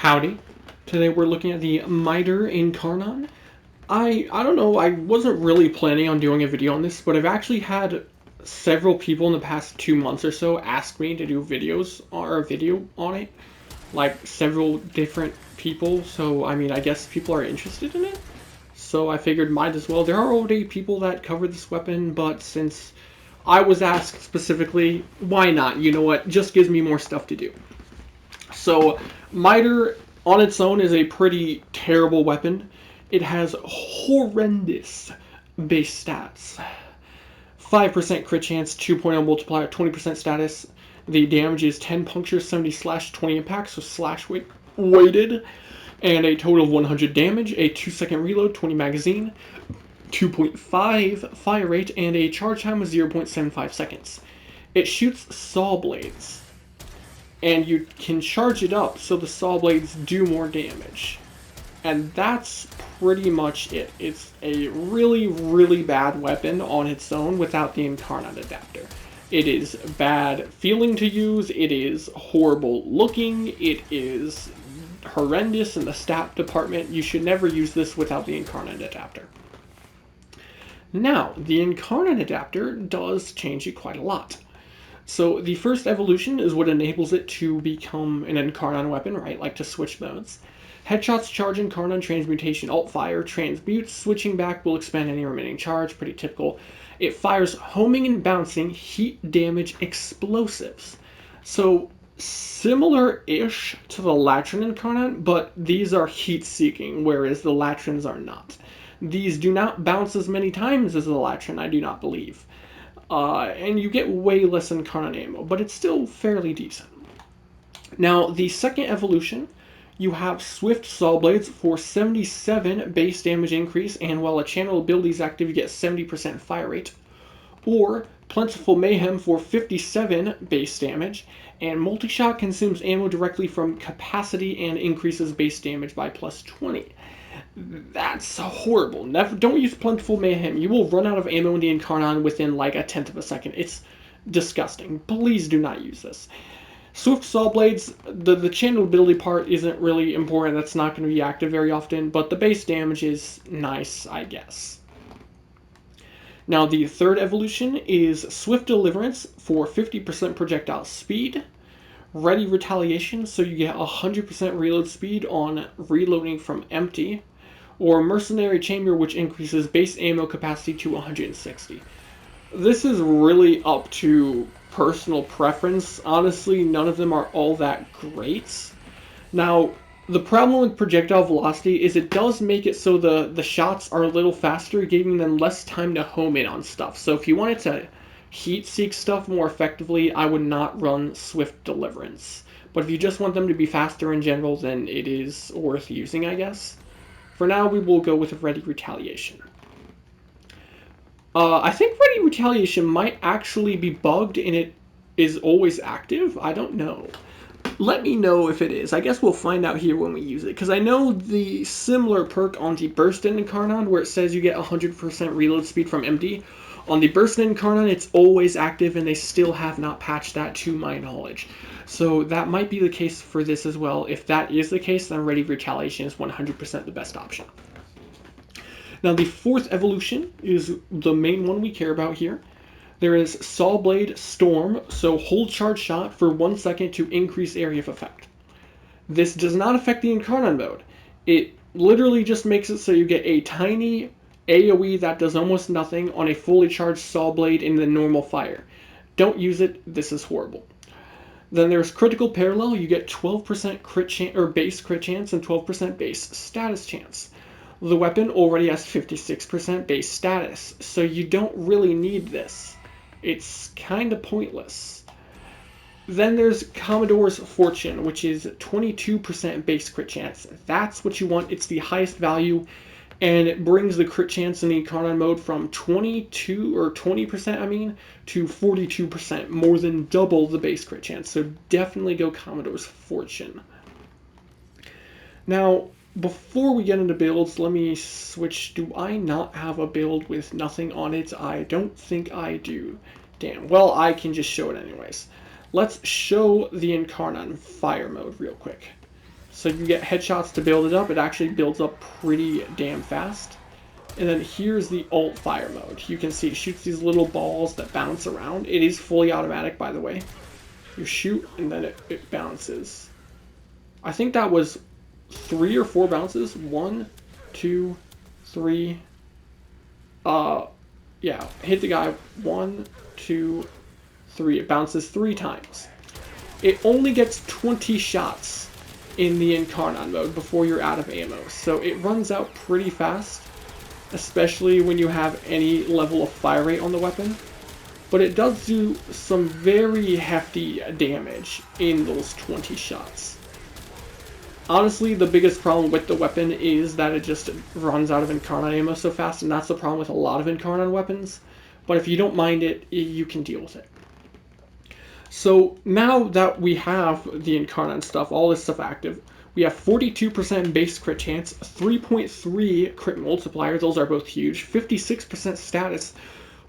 Howdy. Today we're looking at the Mite Incarnon. I don't know, I wasn't really planning on doing a video on this, but I've actually had several people in the past 2 months or so ask me to do videos or a video on it. Like several different people, so I mean I guess people are interested in it. So I figured might as well. There are already people that cover this weapon, but since I was asked specifically, why not? You know what? Just gives me more stuff to do. So, Mite on its own is a pretty terrible weapon. It has horrendous base stats. 5% crit chance, 2.0 multiplier, 20% status. The damage is 10 puncture, 70 slash, 20 impact, so slash weighted. And a total of 100 damage, a 2-second reload, 20 magazine, 2.5 fire rate, and a charge time of 0.75 seconds. It shoots saw blades, and you can charge it up so the saw blades do more damage. And that's pretty much it. It's a really, really bad weapon on its own without the Incarnon adapter. It is bad feeling to use, it is horrible looking, it is horrendous in the stat department. You should never use this without the Incarnon adapter. Now, the Incarnon adapter does change it quite a lot. So the first evolution is what enables it to become an Incarnon weapon, right? Like to switch modes. Headshots, charge, Incarnon, transmutation, alt fire, transmute, switching back will expend any remaining charge, pretty typical. It fires homing and bouncing, heat damage, explosives. So similar-ish to the Latrin Incarnon, but these are heat-seeking, whereas the Latrins are not. These do not bounce as many times as the Latrin, I do not believe. And you get way less Incarnon ammo, but it's still fairly decent. Now, the second evolution, you have Swift Saw Blades for 77 base damage increase, and while a channel ability is active, you get 70% fire rate. Or Plentiful Mayhem for 57 base damage, and Multi-Shot consumes ammo directly from capacity and increases base damage by plus 20. That's horrible. Don't use Plentiful Mayhem. You will run out of ammo in the Incarnon within like a tenth of a second. It's disgusting. Please do not use this. Swift Saw Blades, the channel ability part isn't really important. That's not going to be active very often, but the base damage is nice, I guess. Now, the third evolution is Swift Deliverance for 50% projectile speed. Ready Retaliation, so you get 100% reload speed on reloading from empty. Or Mercenary Chamber, which increases base ammo capacity to 160. This is really up to personal preference. Honestly, none of them are all that great. Now, the problem with projectile velocity is it does make it so the shots are a little faster, giving them less time to home in on stuff. So if you wanted to heat seek stuff more effectively, I would not run Swift Deliverance. But if you just want them to be faster in general, then it is worth using, I guess. For now, we will go with Ready Retaliation. I think Ready Retaliation might actually be bugged and it is always active. I don't know. Let me know if it is. I guess we'll find out here when we use it. Because I know the similar perk on the Burst Incarnon, where it says you get 100% reload speed from empty. On the Burst Incarnon, it's always active, and they still have not patched that to my knowledge. So that might be the case for this as well. If that is the case, then Ready Retaliation is 100% the best option. Now, the fourth evolution is the main one we care about here. There is Saw Blade Storm, so hold charge shot for 1 second to increase area of effect. This does not affect the Incarnon mode. It literally just makes it so you get a tiny AoE that does almost nothing on a fully charged Saw Blade in the normal fire. Don't use it, this is horrible. Then there's Critical Parallel, you get 12% crit chance or base crit chance and 12% base status chance. The weapon already has 56% base status, so you don't really need this. It's kind of pointless. Then there's Commodore's Fortune, which is 22% base crit chance. That's what you want. It's the highest value, and it brings the crit chance in the Incarnon mode from 22 or 20%, to 42%, more than double the base crit chance. So definitely go Commodore's Fortune. Now, before we get into builds, let me switch. Do I not have a build with nothing on it? I don't think I do. Damn. Well, I can just show it anyways. Let's show the Incarnon fire mode real quick. So you get headshots to build it up. It actually builds up pretty damn fast. And then here's the alt fire mode. You can see it shoots these little balls that bounce around. It is fully automatic, by the way. You shoot, and then it bounces. I think that was 3 or 4 bounces. 1, 2, 3. Yeah, hit the guy. 1, 2, 3. It bounces 3 times. It only gets 20 shots in the Incarnon mode before you're out of ammo. So it runs out pretty fast, especially when you have any level of fire rate on the weapon. But it does do some very hefty damage in those 20 shots. Honestly, the biggest problem with the weapon is that it just runs out of Incarnon ammo so fast, and that's the problem with a lot of Incarnon weapons. But if you don't mind it, you can deal with it. So now that we have the Incarnon stuff, all this stuff active, we have 42% base crit chance, 3.3 crit multiplier, those are both huge, 56% status,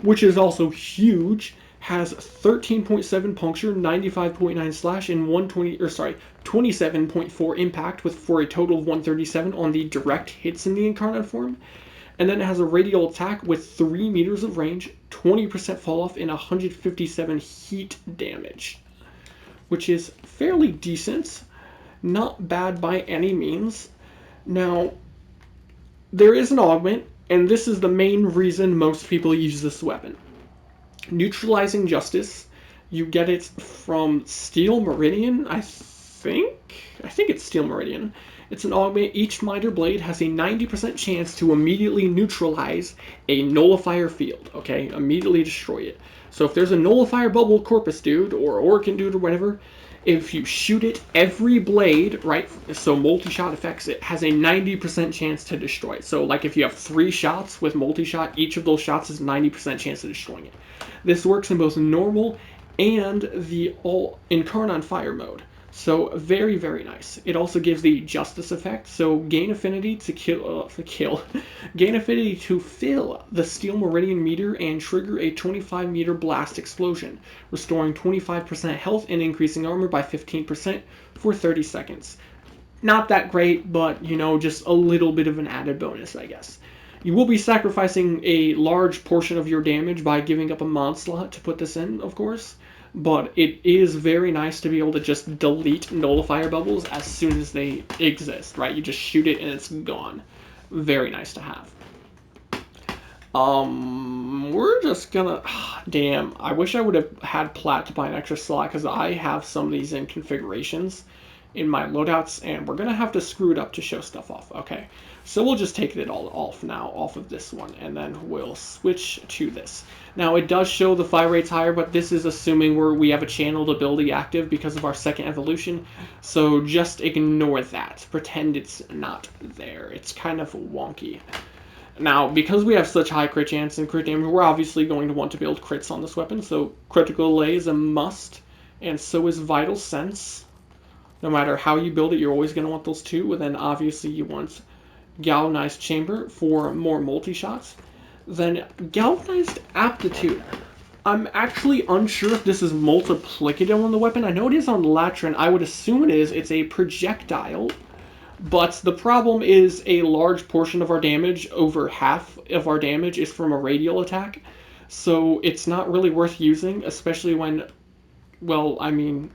which is also huge, has 13.7 puncture, 95.9 slash, and 27.4 impact, for a total of 137 on the direct hits in the Incarnon form. And then it has a radial attack with 3 meters of range, 20% fall off, and 157 heat damage, which is fairly decent. Not bad by any means. Now, there is an augment, and this is the main reason most people use this weapon. Neutralizing Justice. You get it from Steel Meridian, I think it's Steel Meridian. It's an augment. Each miter blade has a 90% chance to immediately neutralize a nullifier field. Okay, immediately destroy it. So if there's a nullifier bubble corpus dude or orcan dude or whatever, if you shoot it, every blade, right, so multi-shot effects, it has a 90% chance to destroy it. So like if you have 3 shots with multi-shot, each of those shots is 90% chance of destroying it. This works in both normal and the all Incarnon fire mode. So very, very nice. It also gives the Justice effect. So gain affinity to gain affinity to fill the Steel Meridian meter and trigger a 25 meter blast explosion, restoring 25% health and increasing armor by 15% for 30 seconds. Not that great, but you know, just a little bit of an added bonus, I guess. You will be sacrificing a large portion of your damage by giving up a mod slot to put this in, of course. But it is very nice to be able to just delete nullifier bubbles as soon as they exist, right? You just shoot it and it's gone. Very nice to have. We're just gonna... Damn, I wish I would have had plat to buy an extra slot, because I have some of these in configurations in my loadouts, and we're gonna have to screw it up to show stuff off. Okay, so we'll just take it all off now, off of this one, and then we'll switch to this. Now, it does show the fire rates higher, but this is assuming we have a channeled ability active because of our second evolution, so just ignore that. Pretend it's not there. It's kind of wonky. Now, because we have such high crit chance and crit damage, we're obviously going to want to build crits on this weapon, so critical delay is a must, and so is vital sense. No matter how you build it, you're always going to want those two, and then obviously you want galvanized chamber for more multi-shots. Then galvanized aptitude. I'm actually unsure if this is multiplicative on the weapon. I know it is on Latran. I would assume it is. It's a projectile. But the problem is a large portion of our damage, over half of our damage, is from a radial attack. So it's not really worth using, especially when, well, I mean,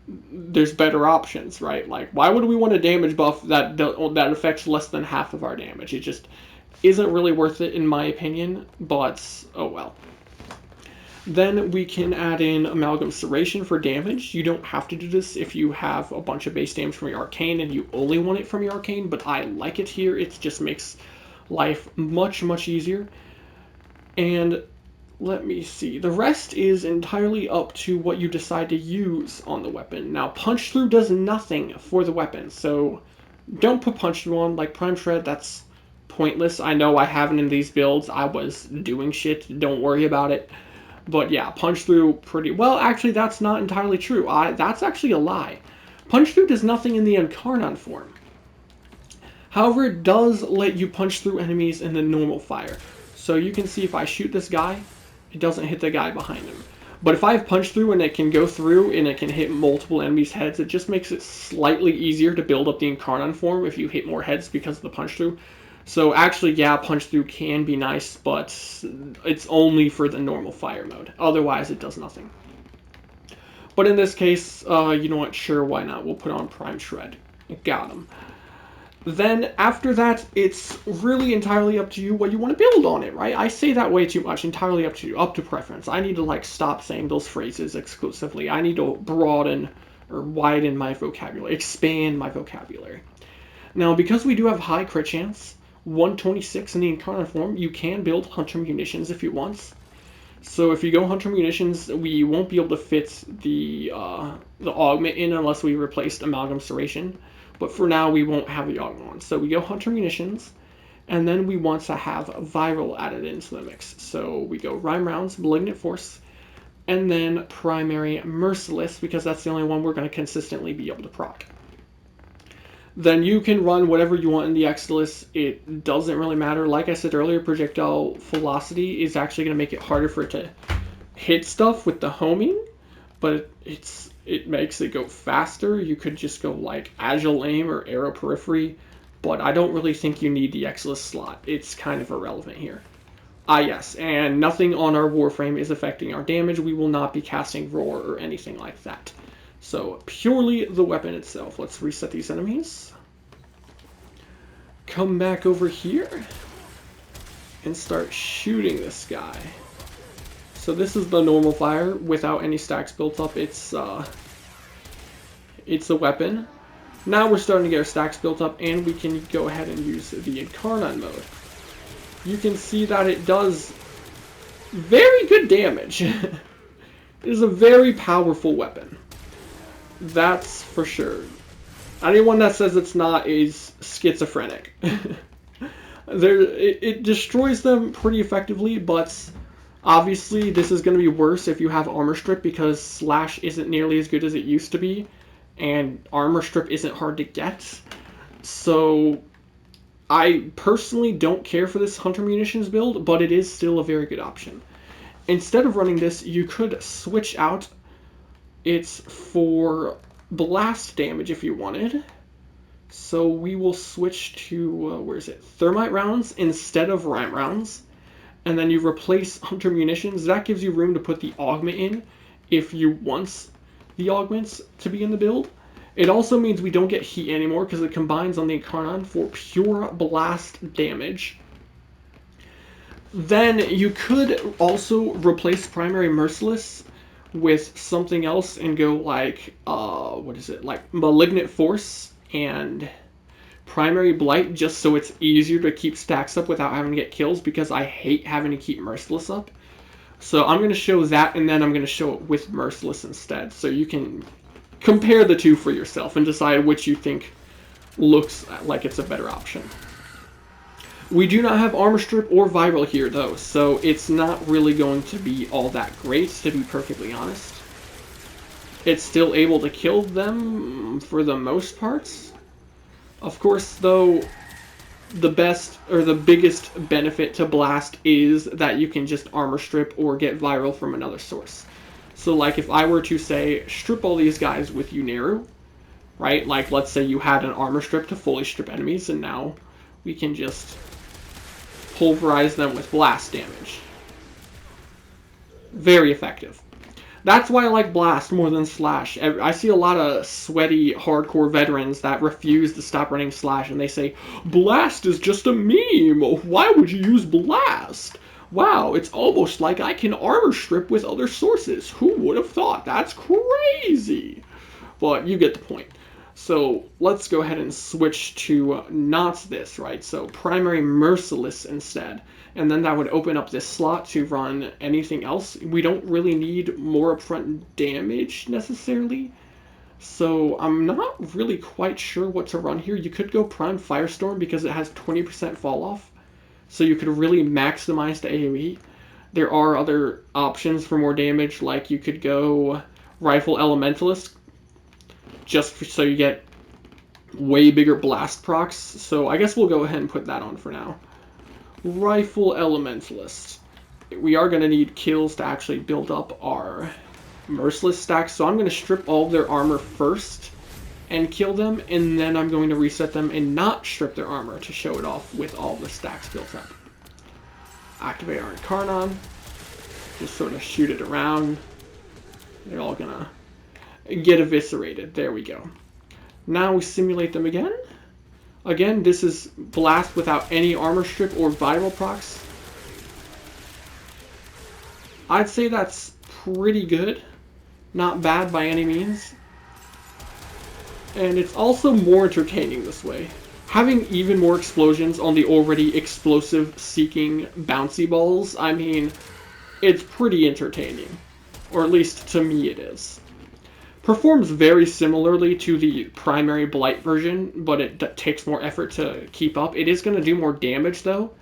there's better options, right? Like, why would we want a damage buff that affects less than half of our damage? It just isn't really worth it, in my opinion, but oh well. Then we can add in Amalgam Serration for damage. You don't have to do this if you have a bunch of base damage from your Arcane and you only want it from your Arcane, but I like it here. It just makes life much, much easier. And let me see. The rest is entirely up to what you decide to use on the weapon. Now, Punch Through does nothing for the weapon, so don't put Punch Through on. Like Prime Shred, that's pointless. I know I haven't in these builds. I was doing shit. Don't worry about it. But yeah, Punch Through pretty... Well, actually, that's not entirely true. That's actually a lie. Punch Through does nothing in the Incarnon form. However, it does let you punch through enemies in the normal fire. So you can see if I shoot this guy, it doesn't hit the guy behind him. But if I have punch through and it can go through and it can hit multiple enemies' heads, it just makes it slightly easier to build up the Incarnon form if you hit more heads because of the punch through. So actually, yeah, punch through can be nice, but it's only for the normal fire mode. Otherwise, it does nothing. But in this case, you know what? Sure, why not? We'll put on Prime Shred. Got him. Then after that, it's really entirely up to you what you want to build on it, right? I say that way too much. Entirely up to you, up to preference. I need to like stop saying those phrases exclusively. I need to broaden or widen my vocabulary, expand my vocabulary. Now, because we do have high crit chance, 126 in the Incarnon form, you can build Hunter Munitions if you want. So if you go Hunter Munitions, we won't be able to fit the Augment in unless we replaced Amalgam Serration. But for now, we won't have the Augment on. So we go Hunter Munitions, and then we want to have Viral added into the mix. So we go Rhyme Rounds, Malignant Force, and then Primary Merciless, because that's the only one we're going to consistently be able to proc. Then you can run whatever you want in the Exodus. It doesn't really matter. Like I said earlier, projectile velocity is actually going to make it harder for it to hit stuff with the homing, but it makes it go faster. You could just go like Agile Aim or Arrow Periphery, but I don't really think you need the Exodus slot. It's kind of irrelevant here. Ah yes, and nothing on our Warframe is affecting our damage. We will not be casting Roar or anything like that. So purely the weapon itself. Let's reset these enemies. Come back over here and start shooting this guy. So this is the normal fire without any stacks built up. It's a weapon. Now we're starting to get our stacks built up, and we can go ahead and use the Incarnon mode. You can see that it does very good damage. It is a very powerful weapon. That's for sure. Anyone that says it's not is schizophrenic. It destroys them pretty effectively, but obviously this is going to be worse if you have Armor Strip, because Slash isn't nearly as good as it used to be, and Armor Strip isn't hard to get. So I personally don't care for this Hunter Munitions build, but it is still a very good option. Instead of running this, you could switch out. It's for blast damage if you wanted. So we will switch to, where is it? Thermite rounds instead of Rhyme rounds. And then you replace Hunter Munitions. That gives you room to put the Augment in if you want the Augments to be in the build. It also means we don't get heat anymore because it combines on the Incarnon for pure blast damage. Then you could also replace Primary Merciless with something else and go like, what is it? Like Malignant Force and Primary Blight, just so it's easier to keep stacks up without having to get kills, because I hate having to keep Merciless up. So I'm going to show that, and then I'm going to show it with Merciless instead, so you can compare the two for yourself and decide which you think looks like it's a better option. We do not have Armor Strip or Viral here, though, so it's not really going to be all that great, to be perfectly honest. It's still able to kill them for the most parts. Of course, though, the best or the biggest benefit to Blast is that you can just Armor Strip or get Viral from another source. So, like, if I were to, say, strip all these guys with Uneru, right? Like, let's say you had an Armor Strip to fully strip enemies, and now we can just pulverize them with blast damage. Very effective. That's why I like Blast more than Slash. I see a lot of sweaty, hardcore veterans that refuse to stop running Slash, and they say, Blast is just a meme. Why would you use Blast? Wow, it's almost like I can Armor Strip with other sources. Who would have thought? That's crazy. But you get the point. So let's go ahead and switch to not this, right? So Primary Merciless instead. And then that would open up this slot to run anything else. We don't really need more upfront damage necessarily. So I'm not really quite sure what to run here. You could go Prime Firestorm because it has 20% fall off. So you could really maximize the AoE. There are other options for more damage, like you could go Rifle Elementalist, just so you get way bigger blast procs. So I guess we'll go ahead and put that on for now. Rifle Elementalist. we are going to need kills to actually build up our Merciless stacks. So I'm going to strip all of their armor first and kill them, and then I'm going to reset them and not strip their armor to show it off with all the stacks built up. Activate our Incarnon. Just sort of shoot it around. They're all gonna get eviscerated. There we go. Now we simulate them again. Again, this is blast without any armor strip or viral procs. I'd say that's pretty good. Not bad by any means. And it's also more entertaining this way. Having even more explosions on the already explosive-seeking bouncy balls, I mean, it's pretty entertaining. Or at least to me it is. Performs very similarly to the primary Blight version, but it takes more effort to keep up. It is going to do more damage though.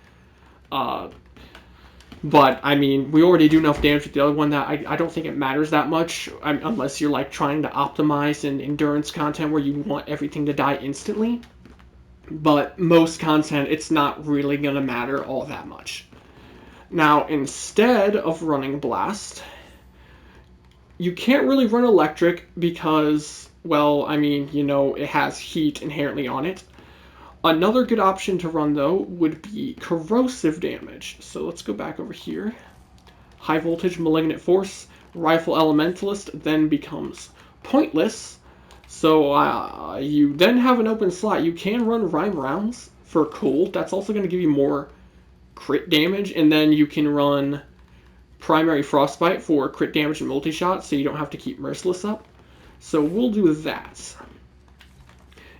But, I mean, we already do enough damage with the other one that I don't think it matters that much, unless you're, like, trying to optimize in endurance content where you want everything to die instantly. But most content, it's not really going to matter all that much. Now, instead of running Blast, you can't really run Electric because, well, I mean, you know, it has heat inherently on it. Another good option to run, though, would be corrosive damage. So let's go back over here. High voltage Malignant Force, Rifle Elementalist then becomes pointless. So you then have an open slot. You can run Rime Rounds for cold. That's also going to give you more crit damage. And then you can run Primary Frostbite for crit damage and multi-shot, so you don't have to keep Merciless up. So we'll do that.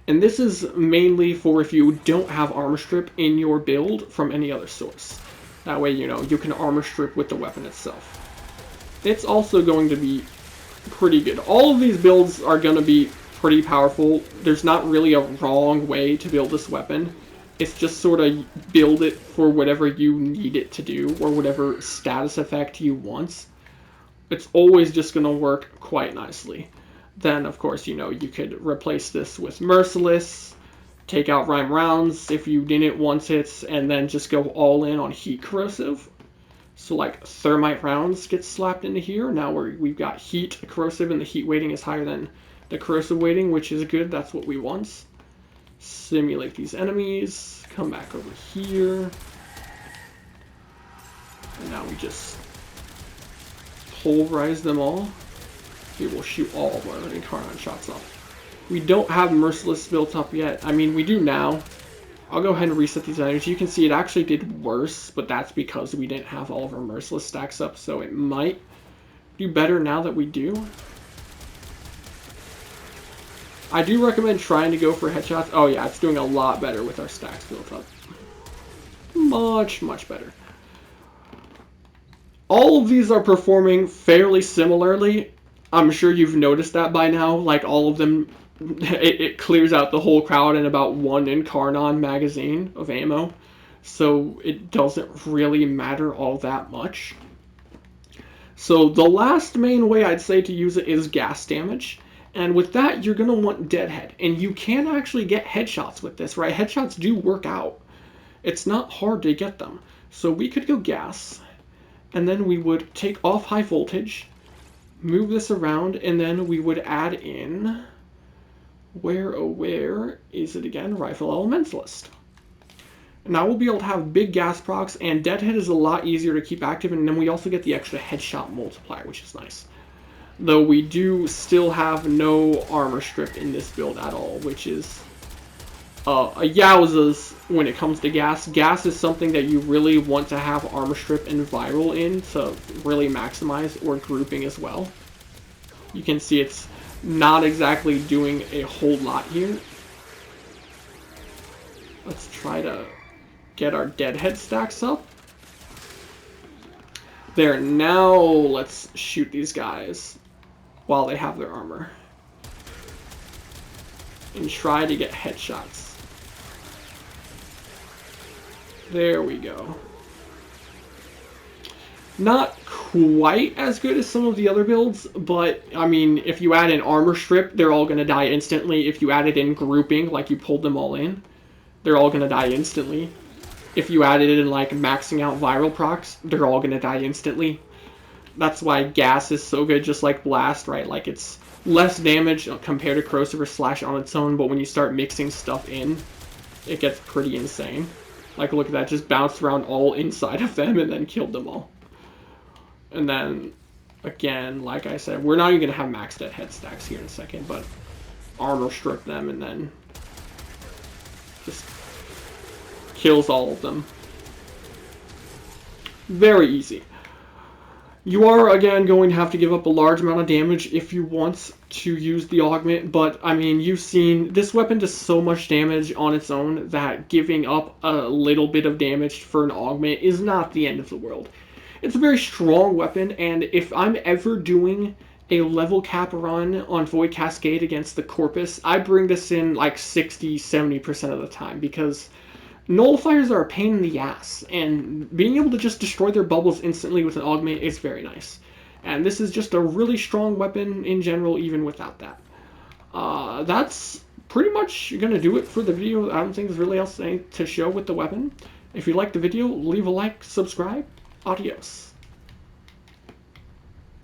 And this is mainly for if you don't have armor strip in your build from any other source. That way, you know, you can armor strip with the weapon itself. It's also going to be pretty good. All of these builds are going to be pretty powerful. There's not really a wrong way to build this weapon. It's just sort of build it for whatever you need it to do or whatever status effect you want. It's always just going to work quite nicely. Then, of course, you know, you could replace this with Merciless, take out Rime Rounds if you didn't want it, and then just go all in on Heat Corrosive. So, like, Thermite Rounds get slapped into here. Now we've got Heat Corrosive, and the Heat weighting is higher than the Corrosive weighting, which is good. That's what we want. Simulate these enemies. Come back over here. And now we just pulverize them all. Here, we'll shoot all of our Incarnon shots up. We don't have Merciless built up yet. I mean, we do now. I'll go ahead and reset these enemies. You can see it actually did worse, but that's because we didn't have all of our Merciless stacks up, so it might do better now that we do. I do recommend trying to go for headshots. Oh yeah, it's doing a lot better with our stacks built up. Much, much better. All of these are performing fairly similarly. I'm sure you've noticed that by now. Like, all of them, it clears out the whole crowd in about one Incarnon magazine of ammo. So it doesn't really matter all that much. So the last main way I'd say to use it is gas damage. And with that, you're going to want Deadhead. And you can actually get headshots with this, right? Headshots do work out. It's not hard to get them. So we could go gas. And then we would take off high voltage. Move this around, and then we would add in, where is it again? Rifle Elementalist. Now we'll be able to have big gas procs, and Deadhead is a lot easier to keep active, and then we also get the extra headshot multiplier, which is nice. Though we do still have no armor strip in this build at all, which is a yowzas when it comes to gas. Gas is something that you really want to have armor strip and viral in to really maximize, or grouping as well. You can see it's not exactly doing a whole lot here. Let's try to get our Deadhead stacks up. There, now let's shoot these guys while they have their armor. And try to get headshots. There we go. Not quite as good as some of the other builds, but, I mean, if you add an armor strip, they're all going to die instantly. If you add it in grouping, like you pulled them all in, they're all going to die instantly. if you added in like maxing out viral procs, they're all gonna die instantly. That's why gas is so good, just like blast, right? Like it's less damage compared to corrosive or slash on its own, but when you start mixing stuff in, it gets pretty insane. Like look at that, just bounced around all inside of them and then killed them all. And then again, like I said, we're not even gonna have maxed at head stacks here in a second, but armor strip them and then just kills all of them. Very easy. You are, again, going to have to give up a large amount of damage if you want to use the Augment, but, I mean, you've seen this weapon does so much damage on its own that giving up a little bit of damage for an Augment is not the end of the world. It's a very strong weapon, and if I'm ever doing a level cap run on Void Cascade against the Corpus, I bring this in like 60-70% of the time, because nullifiers are a pain in the ass, and being able to just destroy their bubbles instantly with an Augment is very nice. And this is just a really strong weapon in general, even without that. That's pretty much going to do it for the video. I don't think there's really else to show with the weapon. If you liked the video, leave a like, subscribe. Adios.